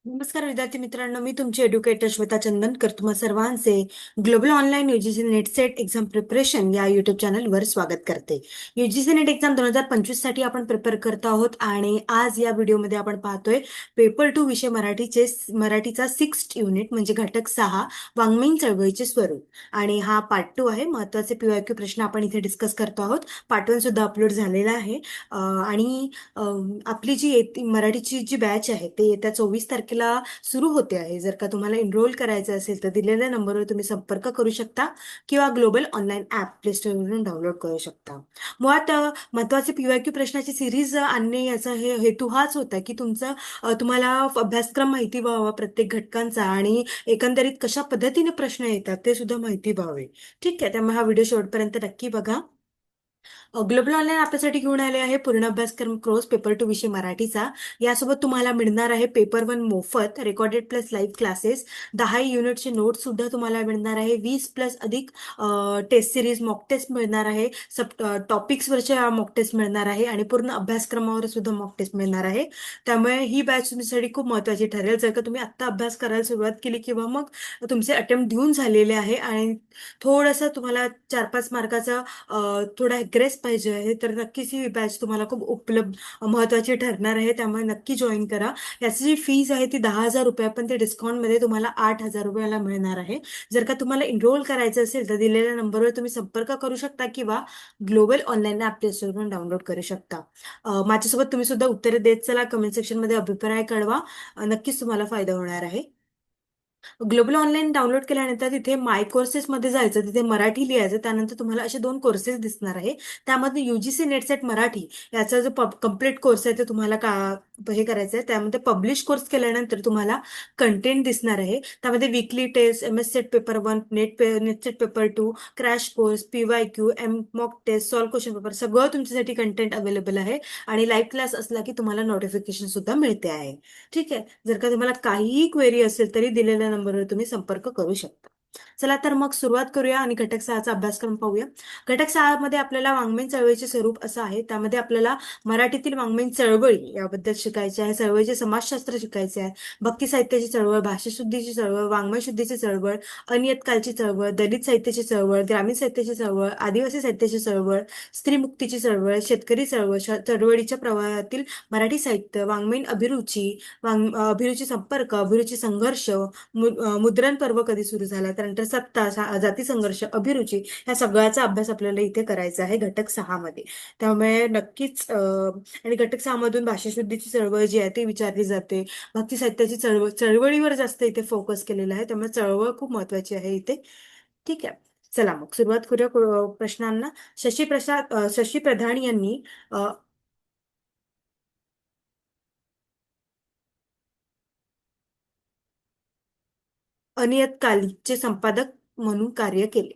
नमस्कार विद्यार्थी मित्रांनो, मी तुमची एड्युकेटर श्वेता चंदनकर तुम्हा सर्वांचे global online UGC net set exam preparation या युट्यूब चॅनलवर स्वागत करते. यूजीसी नेट एक्झाम 2025 साठी आपण प्रिपेअर करत आहोत आणि आज या व्हिडिओमध्ये आपण पाहतोय पेपर 2 विषय मराठीचा 6th युनिट म्हणजे घटक 6 वाङ्मयीन चळवळीचे स्वरूप. आणि हा पार्ट 2 आहे. महत्त्वाचे पीवायक्यू प्रश्न आपण इथे डिस्कस करतो आहोत. पार्ट 1 सुद्धा अपलोड झालेला आहे. आणि आपली मराठीची जी बॅच आहे ते येत्या 24 तारखेला सुरू होते आहे. जर का तुम्हाला एनरोल करायचं असेल तर दिलेल्या नंबरवर तुम्ही संपर्क करू शकता किंवा ग्लोबल ऑनलाईन ऍप प्ले स्टोअरवरून डाउनलोड करू शकता. मुळात महत्वाचे पीवायक्यू प्रश्नाची सिरीज आणणे याचा हेतू हाच होता की तुम्हाला अभ्यासक्रम माहिती व्हावा प्रत्येक घटकांचा आणि एकंदरीत कशा पद्धतीने प्रश्न येतात ते सुद्धा माहिती व्हावे. ठीक आहे, त्यामुळे हा व्हिडिओ शेवटपर्यंत नक्की बघा. ग्लोबल ऑनलाईन आपल्यासाठी घेऊन आले आहे पूर्ण अभ्यासक्रम क्रॉस पेपर 2 विषय मराठीचा. यासोबत तुम्हाला मिळणार आहे पेपर 1 मोफत रेकॉर्डेड प्लस लाईव्ह क्लासेस, 10 युनिटचे नोट्स सुद्धा तुम्हाला मिळणार आहे, 20 प्लस अधिक टेस्ट सिरीज मॉक टेस्ट मिळणार आहे, सब टॉपिक्सवरच्या मॉक टेस्ट मिळणार आहे आणि पूर्ण अभ्यासक्रमावर सुद्धा मॉक टेस्ट मिळणार आहे. त्यामुळे ही बॅच तुमच्यासाठी खूप महत्त्वाची ठरेल. जर का तुम्ही आत्ता अभ्यास करायला सुरुवात केली किंवा मग तुमचे अटेम्प्ट देऊन झालेले आहे आणि थोडंसं तुम्हाला 4-5 मार्काचा थोडा ग्रेस पाहिजे आहे तर नक्कीच ही बॅच तुम्हाला खूप महत्वाची ठरणार आहे. त्यामुळे नक्की जॉईन करा. याची जी फीज आहे ती 10,000 रुपये, पण ते डिस्काउंटमध्ये तुम्हाला 8,000 रुपयाला मिळणार आहे. जर का तुम्हाला एनरोल करायचं असेल तर दिलेल्या नंबरवर तुम्ही संपर्क करू शकता किंवा ग्लोबल ऑनलाईन ऍप प्ले स्टोअरवरून डाउनलोड करू शकता. माझ्यासोबत तुम्ही सुद्धा उत्तरे देत चला. कमेंट सेक्शनमध्ये अभिप्राय कळवा. नक्कीच तुम्हाला फायदा होणार आहे. ग्लोबल ऑनलाईन डाउनलोड केल्यानंतर तिथे माय कोर्सेसमध्ये जायचं, तिथे मराठी लिहायचं. त्यानंतर तुम्हाला असे 2 कोर्सेस दिसणार आहे. त्यामध्ये युजीसी नेटसेट मराठी याचा जो कम्प्लीट कोर्स आहे ते तुम्हाला हे करायचं आहे. त्यामध्ये पब्लिश कोर्स केल्यानंतर तुम्हाला कंटेंट दिसणार आहे. त्यामध्ये weekly test, MS set paper 1, net set paper 2, crash course, PYQ, mock test, solve question paper सगळं तुमच्यासाठी कंटेंट अवेलेबल आहे. आणि लाईव्ह क्लास असला की तुम्हाला नोटिफिकेशन सुद्धा मिळते आहे. ठीक आहे. जर का तुम्हाला काहीही क्वेरी असेल तरी दिलेल्या नंबरवर तुम्ही संपर्क करू शकता. चला तर मग सुरुवात करूया आणि घटक 6चा अभ्यासक्रम पाहूया. घटक 6 मध्ये आपल्याला वाङ्मयीन चळवळीचे स्वरूप असं आहे. त्यामध्ये आपल्याला मराठीतील वाङ्मयीन चळवळी याबद्दल शिकायचे आहे, चळवळीचे समाजशास्त्र शिकायचे आहे, भक्ती साहित्याची चळवळ, भाषाशुद्धीची चळवळ, वाङ्मय शुद्धीची चळवळ, अनियतकालची चळवळ, दलित साहित्याची चळवळ, ग्रामीण साहित्याची चळवळ, आदिवासी साहित्याची चळवळ, स्त्रीमुक्तीची चळवळ, शेतकरी चळवळ, चळवळीच्या प्रवाहातील मराठी साहित्य, वाङ्मयीन अभिरुची, अभिरुची संपर्क, अभिरुची संघर्ष, मुद्रण पर्व कधी सुरू झाला, त्यानंतर सत्ता, जाती संघर्ष, अभिरुची, ह्या सगळ्याचा अभ्यास आपल्याला इथे करायचा आहे घटक 6 मध्ये. त्यामुळे नक्कीच आणि घटक 6 मधून भाषाशुद्धीची चळवळ जी आहे ती विचारली जाते. भक्ती साहित्याची चळवळीवर जास्त इथे फोकस केलेला आहे. त्यामुळे चळवळ खूप महत्वाची आहे इथे. ठीक आहे. चला मग सुरुवात करूया प्रश्नांना. शशी प्रधान यांनी अनियतकालिकचे संपादक म्हणून कार्य केले.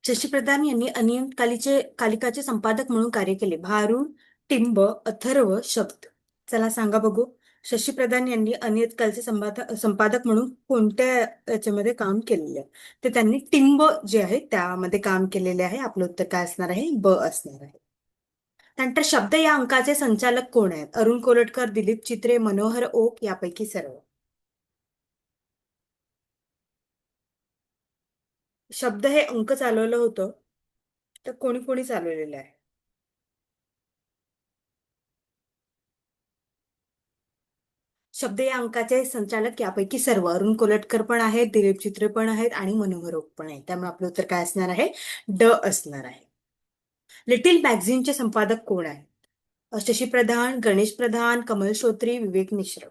शशीप्रधान यांनी कालिकाचे संपादक म्हणून कार्य केले. भारूड, टिंब, अथर्व, शब्द. चला सांगा बघू. शशीप्रधान यांनी अनियतकालचे संपादक म्हणून कोणत्या याच्यामध्ये काम केलेले आहे? तर त्यांनी टिंब जे आहे त्यामध्ये काम केलेले आहे. आपलं उत्तर काय असणार आहे? ब असणार आहे. त्यानंतर शब्द या अंकाचे संचालक कोण आहेत? अरुण कोलटकर, दिलीप चित्रे, मनोहर ओक यापैकी सर्व. शब्द हे अंक चालवलं होतं तर कोणी कोणी चालवलेलं आहे? शब्द या अंकाचे संचालक यापैकी सर्व. अरुण कोलटकर पण आहेत, दिलीप चित्रे पण आहेत आणि मनोहर ओक पण आहेत. त्यामुळे आपलं उत्तर काय असणार आहे? ड असणार आहे. लिटिल मॅगझिनचे संपादक कोण आहेत? शशी प्रधान, गणेश प्रधान, कमल श्रोत्री, विवेक मिश्र.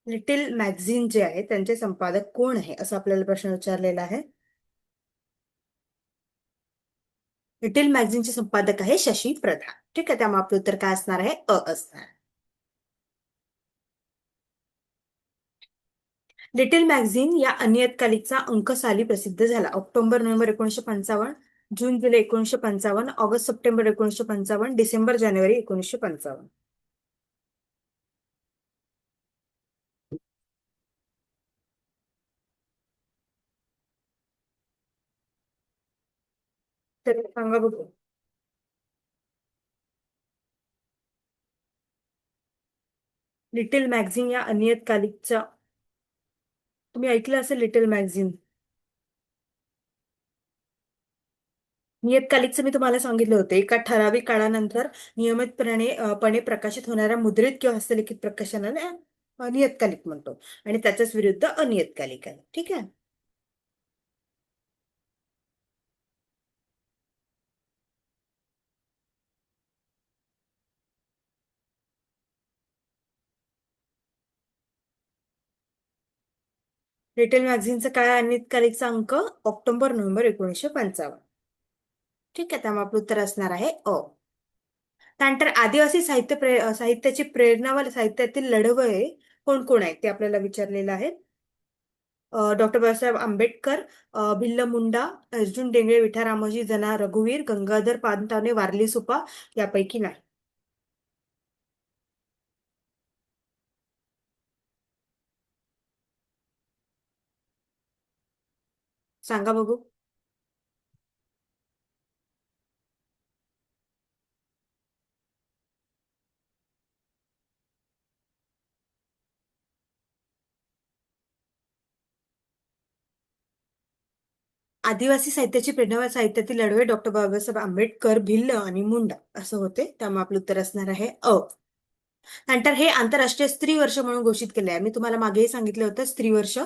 लिटिल मॅगझिन जे आहे त्यांचे संपादक कोण आहे असं आपल्याला प्रश्न विचारलेला आहे. लिटिल मॅगझिनचे संपादक आहे शशी प्रधान. ठीक आहे, त्यामुळे आपलं उत्तर काय असणार आहे? अ असणार. लिटिल मॅगझिन या अनियतकालिकचा अंक साली प्रसिद्ध झाला. October-November 1955, जून-जुलै 1955, August September 1955, डिसेंबर-जानेवारी 1955. तर सांगा बघू. लिटिल मॅगझिन या अनियतकालिकचा तुम्ही ऐकलं असेल लिटिल मॅगझिन. नियतकालिकचं मी तुम्हाला सांगितलं होतं एका ठराविक काळानंतर नियमितपणे पणे प्रकाशित होणाऱ्या मुद्रित किंवा हस्तलिखित प्रकाशनाने नियतकालिक म्हणतो. आणि त्याच्याच विरुद्ध अनियतकालिक आहे. ठीक आहे. रिटेल मॅगझिनचा काय अनियतकालिकचा अंक ऑक्टोबर-नोव्हेंबर 1955. ठीक आहे. त्यामुळे आपलं उत्तर असणार आहे अ. त्यानंतर आदिवासी साहित्याची प्रेरणा व साहित्यातील लढवय कोण कोण आहेत ते आपल्याला विचारलेलं आहे. डॉक्टर बाबासाहेब आंबेडकर, भिल्ल मुंडा, अर्जुन डेंगळे, विठा रामोजी जना, रघुवीर, गंगाधर पानतावणे, वारली सुपा यापैकी नाही. सांगा बघू. आदिवासी साहित्याची प्रेरणा व साहित्यातील लढवय डॉक्टर बाबासाहेब आंबेडकर, भिल्ल आणि मुंडा असं होते. त्यामुळे आपलं उत्तर असणार आहे अ. नंतर हे आंतरराष्ट्रीय स्त्री वर्ष म्हणून घोषित केले आहे. मी तुम्हाला मागेही सांगितलं होतं स्त्री वर्ष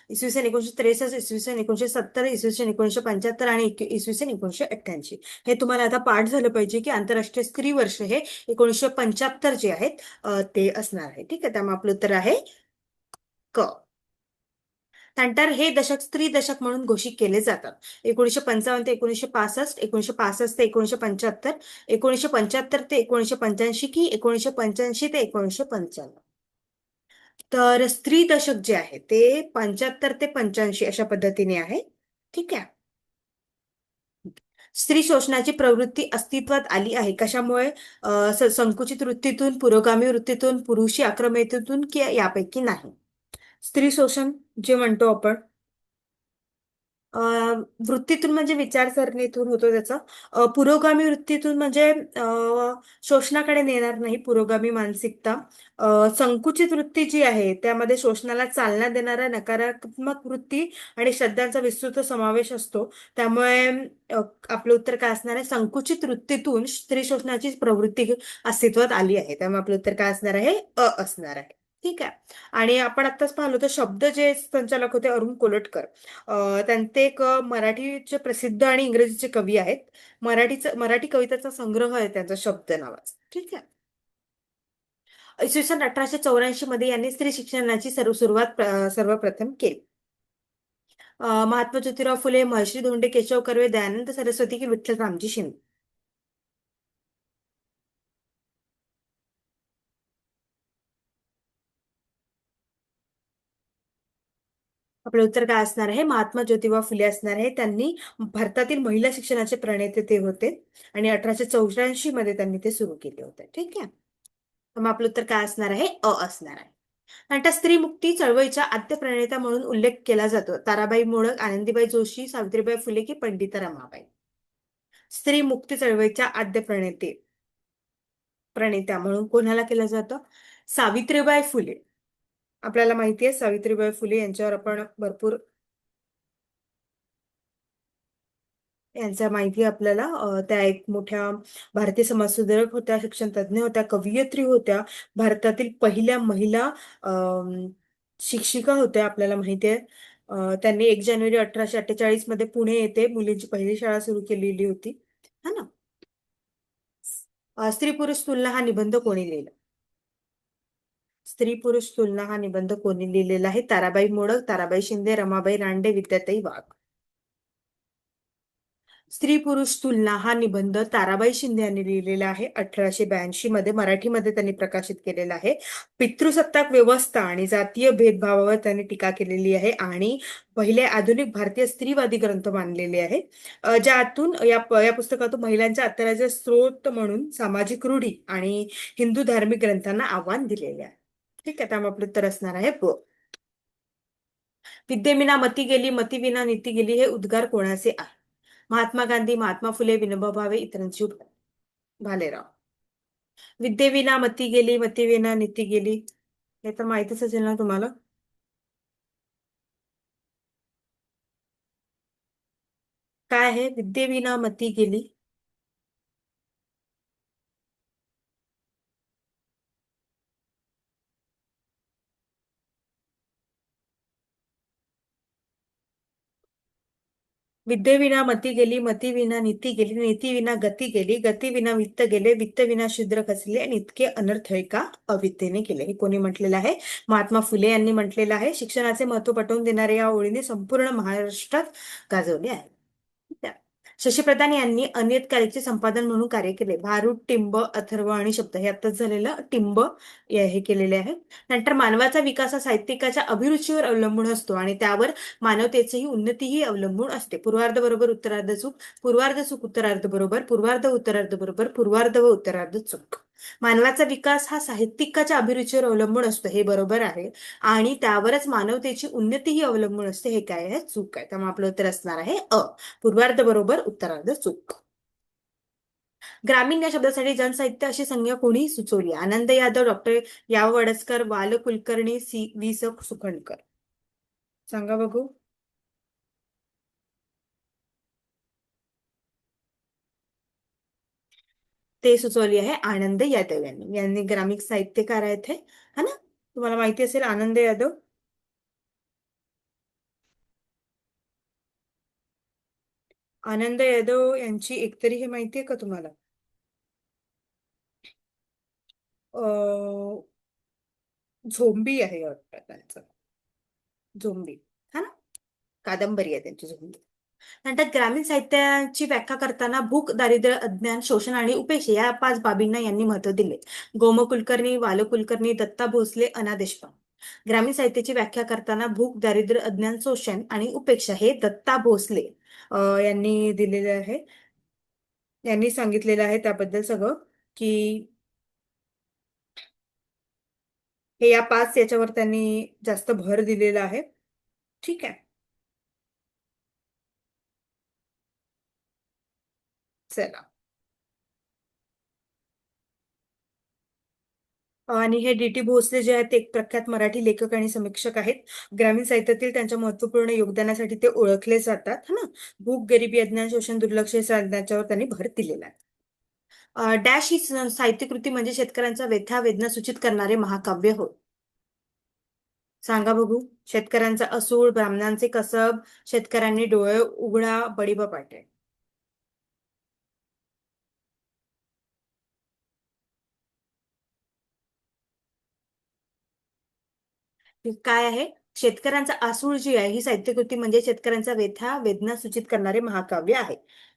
इसवी सन 1963, इसवी सन 1970, इसवी सन 1975 आणि इसवी सन 1988. हे तुम्हाला आता पाठ झालं पाहिजे की आंतरराष्ट्रीय स्त्री वर्ष हे 1975 जे आहेत ते असणार आहे. ठीक आहे. त्यामुळे आपलं उत्तर आहे क. त्यानंतर हे दशक स्त्री दशक म्हणून घोषित केले जातात. 1955 ते 1965, 1965 ते 1975, 1975 ते 1985 की 1985 ते 1995. तर स्त्री दशक जे आहे ते 75 ते 85 अशा पद्धतीने आहे. ठीक आहे. स्त्री शोषणाची प्रवृत्ती अस्तित्वात आली आहे कशामुळे? संकुचित वृत्तीतून, पुरोगामी वृत्तीतून, पुरुषी आक्रमतेतून की यापैकी नाही. स्त्री शोषण जे म्हणतो आपण अ, वृत्तीतून म्हणजे विचारसरणीतून होतो त्याचा. पुरोगामी वृत्तीतून म्हणजे शोषणाकडे नेणार नाही पुरोगामी मानसिकता. संकुचित वृत्ती जी आहे त्यामध्ये शोषणाला चालना देणाऱ्या नकारात्मक वृत्ती आणि श्रद्धांचा विस्तृत समावेश असतो. त्यामुळे अ, आपलं उत्तर काय असणार आहे? संकुचित वृत्तीतून स्त्री शोषणाची प्रवृत्ती अस्तित्वात आली आहे. त्यामुळे आपलं उत्तर काय असणार आहे? अ असणार आहे. ठीक आहे. आणि आपण आत्ताच पाहिलं होतं शब्द जे संचालक होते अरुण कोलटकर. त्यांचे एक मराठीचे प्रसिद्ध आणि इंग्रजीचे कवी आहेत. मराठी कविताचा संग्रह आहे त्यांचा शब्द नावाचा. ठीक आहे. इसवी सन 1884 मध्ये यांनी स्त्री शिक्षणाची सुरुवात सर्वप्रथम केली. महात्मा ज्योतिराव फुले, महर्षी धोंडे, केशव कर्वे, दयानंद सरस्वती की विठ्ठल रामजी शिंदे. आपलं उत्तर काय असणार आहे? महात्मा ज्योतिबा फुले असणार आहे. त्यांनी भारतातील महिला शिक्षणाचे प्रणेते ते होते आणि 1884 मध्ये त्यांनी ते सुरू केले होते. ठीक आहे. तर मग आपलं उत्तर काय असणार आहे? अ असणार आहे. नंतर स्त्री मुक्ती चळवळीच्या आद्य प्रणेता म्हणून उल्लेख केला जातो. ताराबाई मोडक, आनंदीबाई जोशी, सावित्रीबाई फुले की पंडिता रमाबाई. स्त्री मुक्ती चळवळीच्या आद्य प्रणेत्या म्हणून कोणाला केलं जातं? सावित्रीबाई फुले. आपल्याला माहिती आहे सावित्रीबाई फुले यांच्यावर आपण भरपूर यांचा माहिती आहे आपल्याला. त्या एक मोठ्या भारतीय समाजसुधारक होत्या, शिक्षण तज्ञ होत्या, कवयित्री होत्या, भारतातील पहिल्या महिला शिक्षिका होत्या आपल्याला माहिती आहे. त्यांनी 1 जानेवारी 1848 मध्ये पुणे येथे मुलींची पहिली शाळा सुरू केलेली होती. है ना? स्त्री पुरुष तुलना हा निबंध कोणी लिहिला? स्त्री पुरुष तुलना हा निबंध कोणी लिहिलेला आहे? ताराबाई मोडक, ताराबाई शिंदे, रमाबाई रानडे, विद्याताई वाघ. स्त्री पुरुष तुलना हा निबंध ताराबाई शिंदे यांनी लिहिलेला आहे. 1882 मध्ये मराठीमध्ये त्यांनी प्रकाशित केलेला आहे. पितृसत्ताक व्यवस्था आणि जातीय भेदभावावर त्यांनी टीका केलेली आहे आणि पहिले आधुनिक भारतीय स्त्रीवादी ग्रंथ मानलेले आहे. ज्यातून या पुस्तकातून महिलांच्या अत्याचाराचे स्रोत म्हणून सामाजिक रूढी आणि हिंदू धार्मिक ग्रंथांना आव्हान दिलेले आहे. ठीक आहे. त्यामुळे आपलं उत्तर असणार आहे ब. विद्येविना मती गेली, मतीविना नीती गेली हे उद्गार कोणाचे आहे? महात्मा गांधी, महात्मा फुले, विनोबा भावे, इतरांची भालेराव. विद्येविना मती गेली, मतीविना नीती गेली. हे तर माहितीच असेल ना तुम्हाला. काय आहे विद्येविना मती गेली? विद्येविना मती गेली, मती विना नीती गेली, नीती विना गती गेली, गती विना वित्त गेले, वित्त विना शूद्र खचले आणि इतके अनर्थ आहे का अविद्येने केले. हे कोणी म्हटलेलं आहे? महात्मा फुले यांनी म्हटलेलं आहे. शिक्षणाचे महत्त्व पटवून देणाऱ्या या ओळीने संपूर्ण महाराष्ट्रात गाजवले आहे. त्या. शशी यांनी अनियतकालिकचे संपादन म्हणून कार्य केले. भारूड, टिंब, अथर्व आणि शब्द हे आत्ताच झालेलं टिंब हे केलेले आहे. नंतर मानवाचा विकास हा साहित्यिकाच्या अभिरुचीवर अवलंबून असतो आणि त्यावर मानवतेचीही उन्नतीही अवलंबून असते. पूर्वार्ध बरोबर उत्तरार्ध चूक, पूर्वार्ध चूक उत्तरार्ध बरोबर, पूर्वार्ध उत्तरार्ध बरोबर, पूर्वार्ध व उत्तरार्ध चूक. मानवाचा विकास हा साहित्यिकाच्या अभिरुचीवर अवलंबून असतो हे बरोबर आहे. आणि त्यावरच मानवतेची उन्नतीही अवलंबून असते हे काय आहे? चूक आहे. त्यामुळे आपलं उत्तर असणार आहे अ. पूर्वार्ध बरोबर उत्तरार्ध चूक. ग्रामीण या शब्दासाठी जनसाहित्य अशी संज्ञा कोणी सुचवली? आनंद यादव, डॉक्टर याव वडसकर, वाल कुलकर्णी, वि. स. सुखणकर. सांगा बघू. ते सुचवली आहे आनंद यादव यांनी ग्रामीण साहित्यकार आहेत हे. है ना? तुम्हाला माहिती असेल आनंद यादव. आनंद यादव यांची एकतरी हे माहितीये का तुम्हाला? अ झोंबी आहे वाटतं त्यांचं. झोंबी. हा ना? कादंबरी आहे त्यांची झोंबी. नंतर ग्रामीण साहित्याची व्याख्या करताना भूक, दारिद्र्य, अज्ञान, शोषण आणि उपेक्षा या 5 बाबींना यांनी महत्त्व दिले. गोम कुलकर्णी, वाल कुलकर्णी, दत्ता भोसले, अना देशपांडे. ग्रामीण साहित्याची व्याख्या करताना भूक, दारिद्र्य, अज्ञान, शोषण आणि उपेक्षा हे दत्ता भोसले यांनी दिलेले आहे. यांनी सांगितलेलं आहे त्याबद्दल सगळं की हे या 5 याच्यावर त्यांनी जास्त भर दिलेला आहे. ठीक आहे. चला. आणि हे डी टी भोसले जे आहेत ते एक प्रख्यात मराठी लेखक आणि समीक्षक आहेत. ग्रामीण साहित्यातील त्यांच्या महत्त्वपूर्ण योगदानासाठी ते ओळखले जातात ना. भूक, गरिबी, अज्ञान, शोषण, दुर्लक्ष या साधनांच्यावर त्यांनी भर दिलेला आहे. डॅश ही साहित्यकृती म्हणजे शेतकऱ्यांचा व्यथा वेदना सूचित करणारे महाकाव्य होय. सांगा बघू. शेतकऱ्यांचा असूड, ब्राह्मणांचे कसब, शेतकऱ्यांनी डोळे उघडा, बडीबा पाटे. हे काय आहे? शेतकऱ्यांचा आसूड जी आहे ही साहित्यकृती म्हणजे शेतकऱ्यांचा व्यथा वेदना सूचित करणारे महाकाव्य आहे.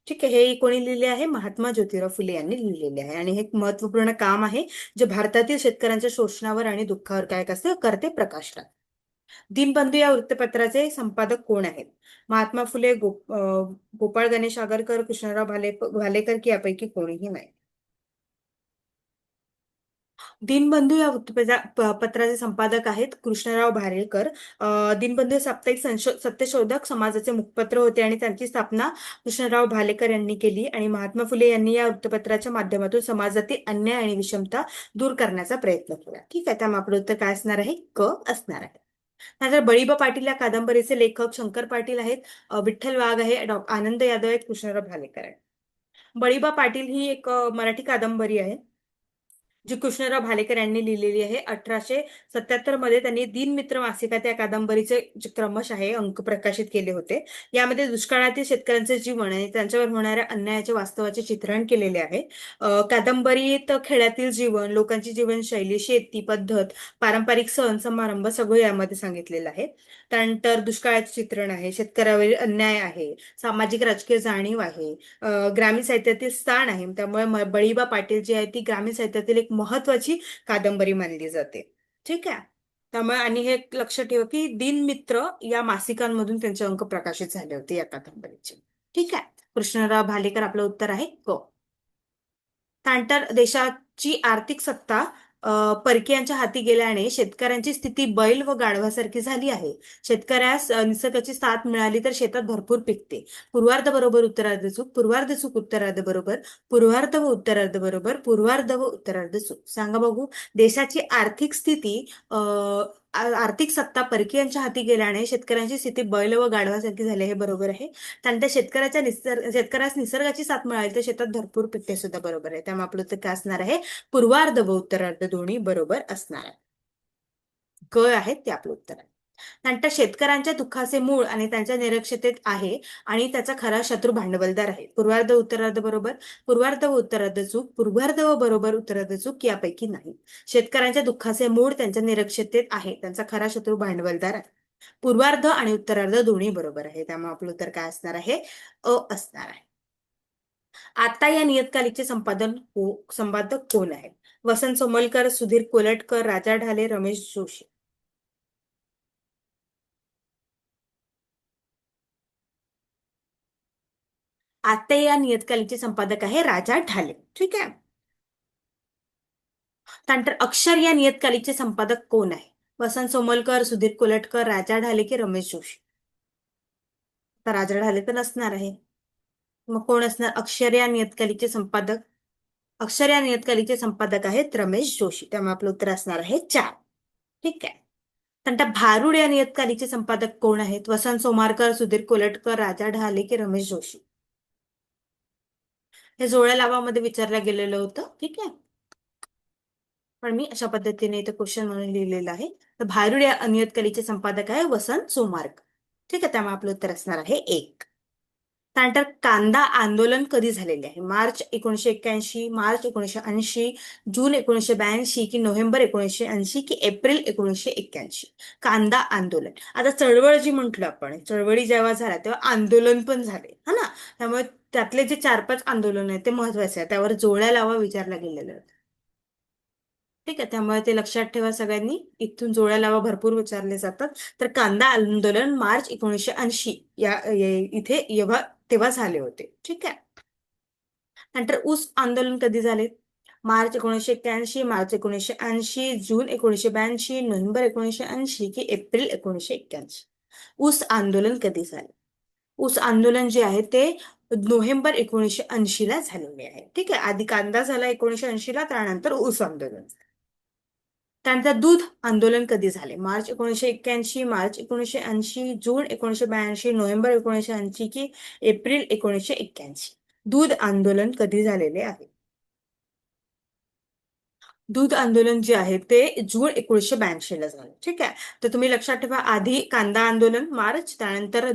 ठीक आहे. हे कोणी लिहिले आहे? महात्मा ज्योतिराव फुले यांनी लिहिलेले आहे आणि हे एक महत्वपूर्ण काम आहे जे भारतातील शेतकऱ्यांच्या शोषणावर आणि दुःखावर काय कसं करते प्रकाश टाकते. दिनबंधू या वृत्तपत्राचे संपादक कोण आहेत? महात्मा फुले, गोपाळ गणेश आगरकर, कृष्णराव भालेकर की यापैकी कोणीही नाही. दिनबंधू या पत्राचे संपादक आहेत कृष्णराव भारेकर. दिनबंधू हे साप्ताहिक सत्यशोधक समाजाचे मुखपत्र होते आणि त्यांची स्थापना कृष्णराव भालेकर यांनी केली आणि महात्मा फुले यांनी या वृत्तपत्राच्या माध्यमातून समाजातील अन्याय आणि विषमता दूर करण्याचा प्रयत्न केला. ठीक आहे. त्यामुळे आपलं उत्तर काय असणार आहे? क असणार आहे. नंतर बळीबा पाटील या कादंबरीचे लेखक शंकर पाटील आहेत, विठ्ठल वाघ आहे, आनंद यादव आहेत, कृष्णराव भालेकर आहे. बळीबा पाटील ही एक मराठी कादंबरी आहे जी कृष्णराव भालेकर यांनी लिहिलेली आहे. 1877 मध्ये त्यांनी दिनमित्र मासिकात या कादंबरीचे जे क्रमश आहे अंक प्रकाशित केले होते. यामध्ये दुष्काळातील शेतकऱ्यांचे जीवन आणि त्यांच्यावर होणाऱ्या अन्यायाचे वास्तवाचे चित्रण केलेले आहे. कादंबरीत खेड्यातील जीवन, लोकांची जीवनशैली, शेती पद्धत, पारंपरिक सण समारंभ सगळं यामध्ये सांगितलेलं आहे. त्यानंतर दुष्काळाचे चित्रण आहे, शेतकऱ्यावरील अन्याय आहे, सामाजिक राजकीय जाणीव आहे, ग्रामीण साहित्यातील स्थान आहे. त्यामुळे बळीबा पाटील जी आहे ती ग्रामीण साहित्यातील एक महत्वाची कादंबरी मानली जाते. ठीक आहे. त्यामुळे आणि हे एक लक्षात ठेवा की दिनमित्र या मासिकांमधून त्यांचे अंक प्रकाशित झाले होते या कादंबरीचे. ठीक आहे. कृष्णराव भालेकर आपलं उत्तर आहे क. त्यानंतर देशाची आर्थिक सत्ता परकीयांच्या हाती गेल्याने शेतकऱ्यांची स्थिती बैल व गाढवासारखी झाली आहे. शेतकऱ्यास निसर्गाची साथ मिळाली तर शेतात भरपूर पिकते. पूर्वार्ध बरोबर उत्तरार्ध चूक, पूर्वार्ध चूक उत्तरार्ध बरोबर, पूर्वार्ध व उत्तरार्ध बरोबर, पूर्वार्ध व उत्तरार्ध चूक. सांगा बघू. देशाची आर्थिक स्थिती आर्थिक सत्ता परकीयांच्या हाती गेल्याने शेतकऱ्यांची स्थिती बैल व गाढवासारखी झाली, हे बरोबर आहे. त्यानंतर शेतकऱ्यास निसर्गाची साथ मिळाली तर शेतात भरपूर पिकते, सुद्धा बरोबर आहे. त्यामुळे आपलं उत्तर काय असणार आहे? पूर्वार्ध व उत्तरार्ध दोन्ही बरोबर असणार आहे. क आहे ते आपलं उत्तर आहे. नंतर शेतकऱ्यांच्या दुःखाचे मूळ आणि त्यांच्या निरक्षतेत आहे आणि त्याचा खरा शत्रू भांडवलदार आहे. पूर्वार्ध उत्तरार्ध बरोबर, पूर्वार्ध व उत्तरार्ध चूक, पूर्वार्ध व बरोबर उत्तरार्ध चूक यापैकी नाही. शेतकऱ्यांच्या दुःखाचे मूळ त्यांच्या निरक्षतेत आहे, त्यांचा खरा शत्रू भांडवलदार आहे. पूर्वार्ध आणि उत्तरार्ध दोन्ही बरोबर आहे. त्यामुळे आपलं उत्तर काय असणार आहे? अ असणार आहे. आता या नियतकालिकचे संपादक कोण आहेत? वसंत सोमलकर, सुधीर कोलटकर, राजा ढाले, रमेश जोशी. आता या नियतकालिकचे संपादक आहे राजा ढाले. ठीक आहे. त्यानंतर अक्षर या नियतकालिकचे संपादक कोण आहे? वसंत सोमलकर, सुधीर कोलटकर, राजा ढाले की रमेश जोशी. तर राजा ढाले तर नसणार आहे. मग कोण असणार अक्षर या नियतकालिकचे संपादक? अक्षर या नियतकालिकचे संपादक आहेत रमेश जोशी. त्यामुळे आपलं उत्तर असणार आहे 4. ठीक आहे. त्यानंतर भारुड या नियतकालिकचे संपादक कोण आहेत? वसंत सोमारकर, सुधीर कोलटकर, राजा ढाले की रमेश जोशी. हे जोड्या लावामध्ये विचारलं गेलेलं होतं. ठीक आहे. पण मी अशा पद्धतीने इथे क्वेश्चन म्हणून लिहिलेलं आहे. तर भारुड या नियतकालिकचे संपादक आहे वसंत सोमारकर. ठीक आहे. त्यामुळे आपलं उत्तर असणार आहे 1. त्यानंतर कांदा आंदोलन कधी झालेले आहे? मार्च 1981, मार्च 1980, जून 1982 की नोव्हेंबर 1980 की एप्रिल 1981. कांदा आंदोलन. आता चळवळ जी म्हटलं आपण, चळवळी जेव्हा झाल्या तेव्हा आंदोलन पण झाले, हा ना. त्यामुळे त्यातले जे 4-5 आंदोलन आहेत ते महत्वाचे आहे. त्यावर जोड्या लावा विचारला गेलेला आहे. ठीक आहे. त्यामुळे ते लक्षात ठेवा सगळ्यांनी. इथून जोड्या लावा भरपूर विचारले जातात. तर कांदा आंदोलन मार्च 1980 इथे तेव्हा झाले होते. ठीक आहे. नंतर ऊस आंदोलन कधी झाले? मार्च 1981, मार्च 1980, जून 1982, नोव्हेंबर 1980 की एप्रिल 1981. ऊस आंदोलन कधी झाले? ऊस आंदोलन जे आहे ते नोव्हेंबर 1980 ला झालेले आहे. ठीक आहे. आधी कांदा झाला 1980 ला, त्यानंतर ऊस आंदोलन. त्यानंतर दूध आंदोलन कधी झाले? मार्च 1981, मार्च 1980, जून 1982, नोव्हेंबर 1980 की एप्रिल 1981. दूध आंदोलन कधी झालेले आहे? दूध आंदोलन जे आहे ते जून 1982 ला झालं. ठीक आहे. तर तुम्ही लक्षात ठेवा, आधी कांदा आंदोलन मार्च, त्यानंतर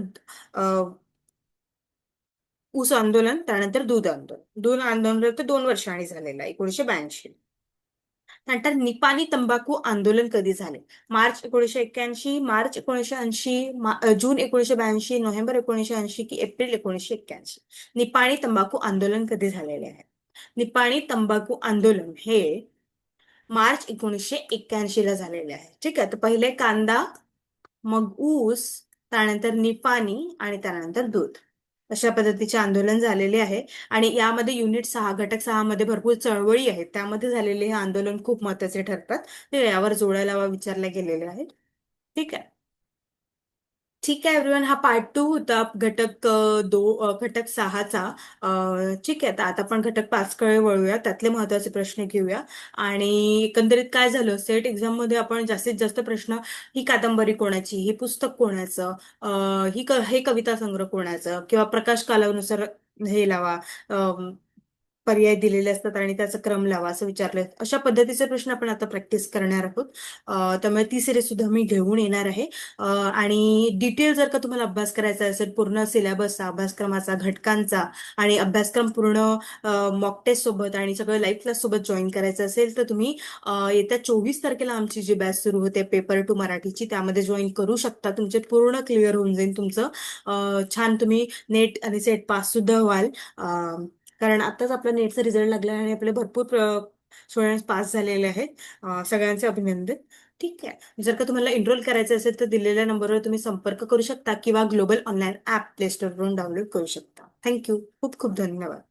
ऊस आंदोलन, त्यानंतर दूध आंदोलन. दूध आंदोलन तर 2 वर्षांनी झालेलं आहे, 1982. नंतर निपाणी तंबाखू आंदोलन कधी झाले? मार्च 1981, मार्च 1980, जून 1982, नोव्हेंबर 1980 की एप्रिल 1981. निपाणी तंबाखू आंदोलन कधी झालेले आहे? निपाणी तंबाखू आंदोलन हे मार्च 1981 ला झालेले आहे. ठीक आहे. तर पहिले कांदा, मग ऊस, त्यानंतर निपाणी आणि त्यानंतर दूध. अशा पद्धतीचे आंदोलन झालेले आहे. आणि यामध्ये युनिट 6, घटक 6 मध्ये भरपूर चळवळी आहेत. त्यामध्ये झालेले हे आंदोलन खूप महत्वाचे ठरतात. ते यावर जोड्या लावा विचारले गेलेले आहेत. ठीक आहे. ठीक आहे एव्हरीवन, हा पार्ट 2 होता घटक 6चा. ठीक आहे. तर आता आपण घटक 5 कडे वळूया, त्यातले महत्वाचे प्रश्न घेऊया. आणि एकंदरीत काय झालं, सेट एक्झाम मध्ये आपण जास्तीत जास्त प्रश्न, ही कादंबरी कोणाची, ही पुस्तक कोणाचं, हे कविता संग्रह कोणाचं, किंवा प्रकाश कालानुसार हे लावा, पर्याय दिलेले असतात आणि त्याचा क्रम लावा असं विचारलं. अशा पद्धतीचे प्रश्न आपण आता प्रॅक्टिस करणार आहोत. त्यामुळे ती सिरीज सुद्धा मी घेऊन येणार आहे. आणि डिटेल जर का तुम्हाला अभ्यास करायचा असेल, पूर्ण सिलेबसचा, अभ्यासक्रमाचा, घटकांचा आणि अभ्यासक्रम पूर्ण मॉक टेस्ट सोबत आणि सगळं लाईव्ह क्लास सोबत जॉईन करायचं असेल, तर तुम्ही येत्या 24 तारखेला आमची जी बॅच सुरू होते पेपर टू मराठीची, त्यामध्ये जॉईन करू शकता. तुमचे पूर्ण क्लिअर होऊन जाईल तुमचं. छान तुम्ही नेट आणि सेट पास सुद्धा व्हाल. कारण आताच आपला नेटचा रिझल्ट लागला आणि आपले भरपूर स्टुडंट्स पास झालेले आहेत. सगळ्यांचे अभिनंदन. ठीक आहे. जर का तुम्हाला एनरोल करायचं असेल तर दिलेल्या नंबरवर तुम्ही संपर्क करू शकता किंवा ग्लोबल ऑनलाईन ऍप प्ले स्टोअरवरून डाउनलोड करू शकता. थँक्यू. खूप खूप धन्यवाद.